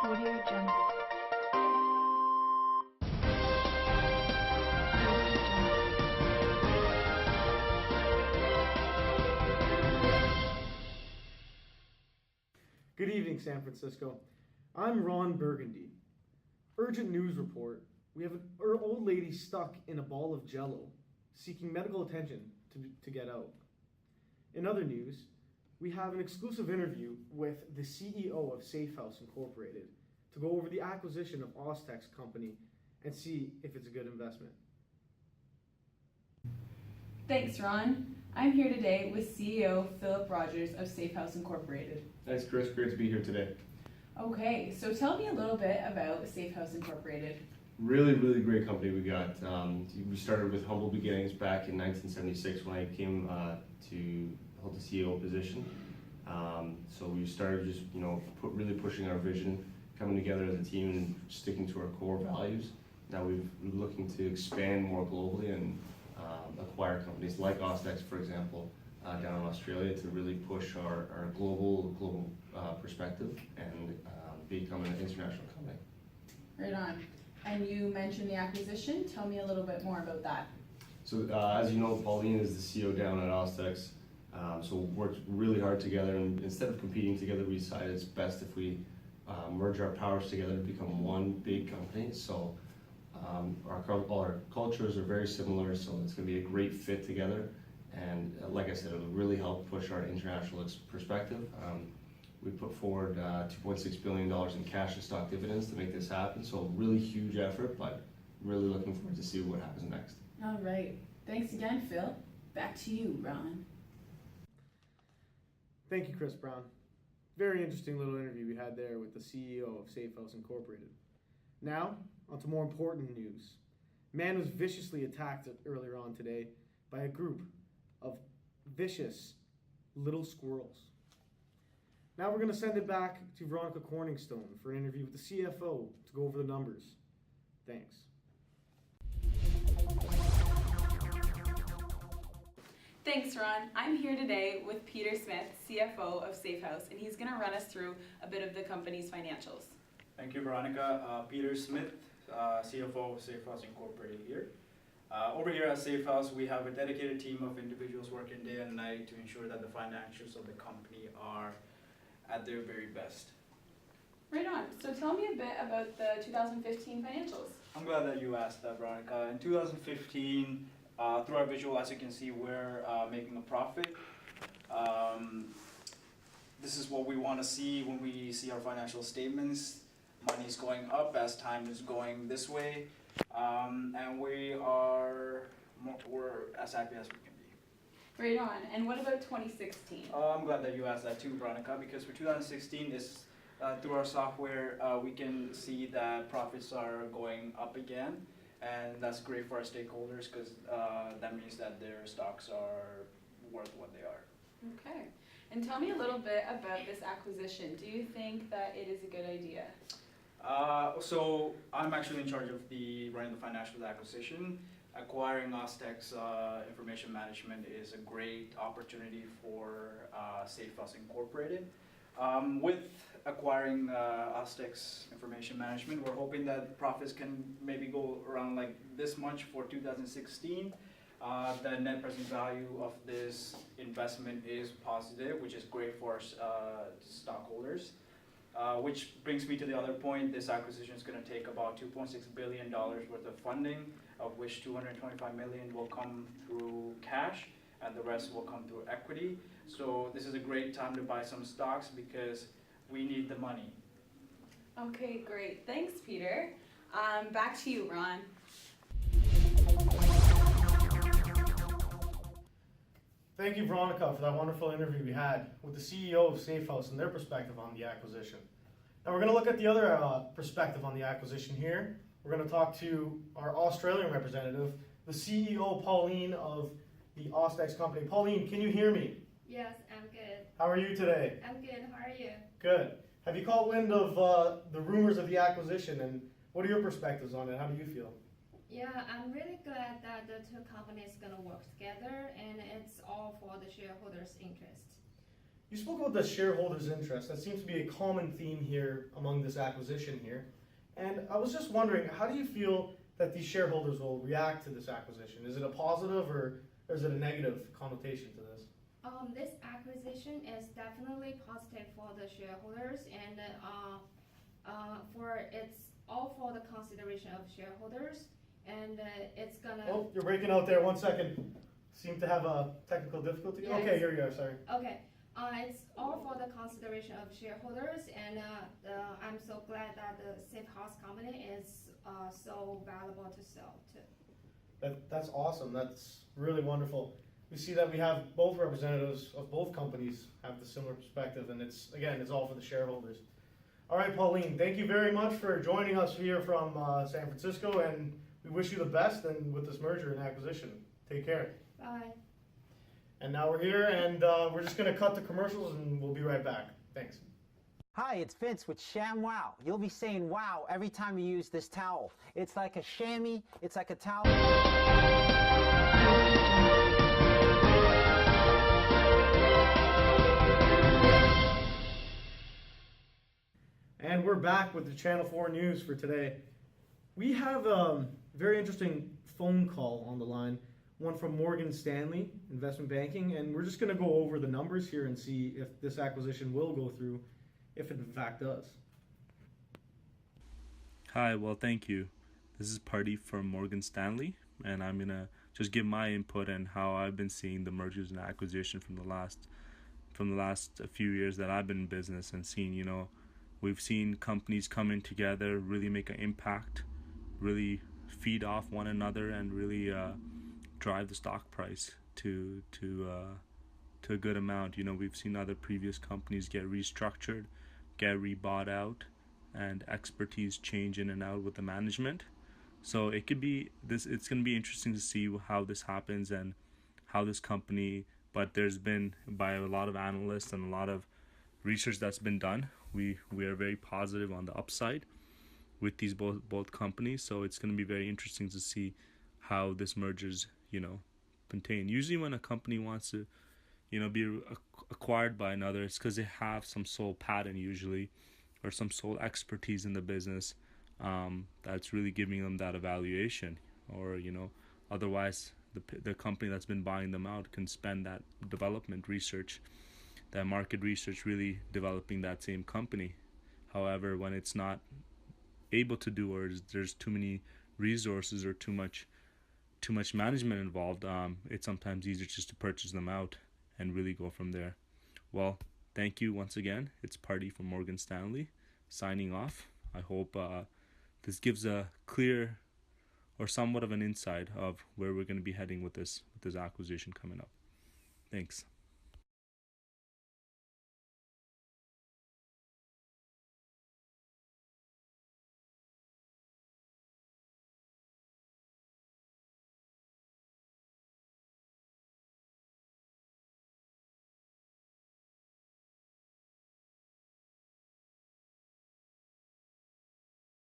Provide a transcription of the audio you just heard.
Audio Jungle. Good evening, San Francisco. I'm Ron Burgundy. Urgent news report. We have an old lady stuck in a ball of jello, seeking medical attention to get out. In other news, we have an exclusive interview with the CEO of Safehouse Incorporated to go over the acquisition of Austex Company and see if it's a good investment. Thanks, Ron. I'm here today with CEO Philip Rogers of Safehouse Incorporated. Thanks, Chris. Great to be here today. Okay, so tell me a little bit about Safehouse Incorporated. Really great company we got. We started with humble beginnings back in 1976 when I came to hold the CEO position. So we started just, really pushing our vision, coming together as a team and sticking to our core values. Now we're looking to expand more globally and acquire companies like Austex, for example, down in Australia to really push our global perspective and become an international company. Right on. And you mentioned the acquisition. Tell me a little bit more about that. So as you know, Pauline is the CEO down at Austex. So we worked really hard together, and instead of competing together, we decided it's best if we merge our powers together to become one big company. So all our cultures are very similar, so it's going to be a great fit together. And like I said, it'll really help push our international perspective. We put forward $2.6 billion in cash and stock dividends to make this happen. So really huge effort, but really looking forward to see what happens next. All right. Thanks again, Phil. Back to you, Ron. Thank you, Chris Brown. Very interesting little interview we had there with the CEO of Safehouse Incorporated. Now, on to more important news. Man was viciously attacked earlier on today by a group of vicious little squirrels. Now we're going to send it back to Veronica Corningstone for an interview with the CFO to go over the numbers. Thanks. Thanks, Ron. I'm here today with Peter Smith, CFO of Safehouse, and he's going to run us through a bit of the company's financials. Thank you, Veronica. Peter Smith, CFO of Safehouse Incorporated here. Over here at Safehouse, we have a dedicated team of individuals working day and night to ensure that the financials of the company are at their very best. Right on. So tell me a bit about the 2015 financials. I'm glad that you asked that, Veronica. In 2015, through our visual, as you can see, we're making a profit. This is what we want to see when we see our financial statements. Money's going up as time is going this way, and we're as happy as we can be. Right on. And what about 2016? I'm glad that you asked that too, Veronica, because for 2016, through our software, we can see that profits are going up again, and that's great for our stakeholders because that means that their stocks are worth what they are. Okay. And tell me a little bit about this acquisition. Do you think that it is a good idea? So I'm actually in charge of running the financial acquisition. Acquiring Austex Information Management is a great opportunity for Safehouse Incorporated. With acquiring Austex Information Management, we're hoping that profits can maybe go around like this much for 2016. The net present value of this investment is positive, which is great for stockholders. Which brings me to the other point. This acquisition is going to take about $2.6 billion worth of funding, of which $225 million will come through cash and the rest will come through equity. So this is a great time to buy some stocks because we need the money. Okay, great. Thanks, Peter. Back to you, Ron. Thank you, Veronica, for that wonderful interview we had with the CEO of Safehouse and their perspective on the acquisition. Now we're going to look at the other perspective on the acquisition here. We're going to talk to our Australian representative, the CEO, Pauline, of the Austex Company. Pauline, can you hear me? Yes, I'm good. How are you today? I'm good. How are you? Good. Have you caught wind of the rumors of the acquisition, and what are your perspectives on it? How do you feel? Yeah, I'm really glad that the two companies going to work together, and it's all for the shareholders' interest. You spoke about the shareholders' interest. That seems to be a common theme here among this acquisition here. And I was just wondering, how do you feel that these shareholders will react to this acquisition? Is it a positive or is it a negative connotation to this? This acquisition is definitely positive for the shareholders, and it's all for the consideration of shareholders, and it's gonna. Oh, you're breaking out there. 1 second. Seem to have a technical difficulty. Yes. Okay, here you are. Sorry. Okay. It's all for the consideration of shareholders, and I'm so glad that the Safe House company is so valuable to sell to. That's awesome. That's really wonderful. We see that we have both representatives of both companies have the similar perspective, and it's all for the shareholders. All right, Pauline, thank you very much for joining us here from San Francisco, and we wish you the best and with this merger and acquisition. Take care. Bye. And now we're here, and we're just going to cut the commercials, and we'll be right back. Thanks. Hi, it's Vince with ShamWow. You'll be saying wow every time you use this towel. It's like a chamois, it's like a towel. And we're back with the Channel 4 news for today. We have a very interesting phone call on the line, one from Morgan Stanley Investment Banking, and we're just going to go over the numbers here and see if this acquisition will go through, if it in fact does. Hi, well, thank you. This is Party from Morgan Stanley, and I'm going to just give my input and how I've been seeing the mergers and acquisition from the last few years that I've been in business, and seeing, we've seen companies come in together, really make an impact, really feed off one another, and really drive the stock price to a good amount. We've seen other previous companies get restructured, get rebought out, and expertise change in and out with the management. So it could be this. It's going to be interesting to see how this happens and how this company. But there's been, by a lot of analysts and a lot of research that's been done, we are very positive on the upside with these both companies. So it's going to be very interesting to see how this mergers contain. Usually when a company wants to be acquired by another, it's because they have some sole patent usually, or some sole expertise in the business that's really giving them that evaluation. Or otherwise the company that's been buying them out can spend that development research, that market research, really developing that same company. However, when it's not able to do, or there's too many resources or too much management involved, it's sometimes easier just to purchase them out and really go from there. Well, thank you once again. It's Party from Morgan Stanley signing off. I hope this gives a clear or somewhat of an insight of where we're going to be heading with this acquisition coming up. Thanks.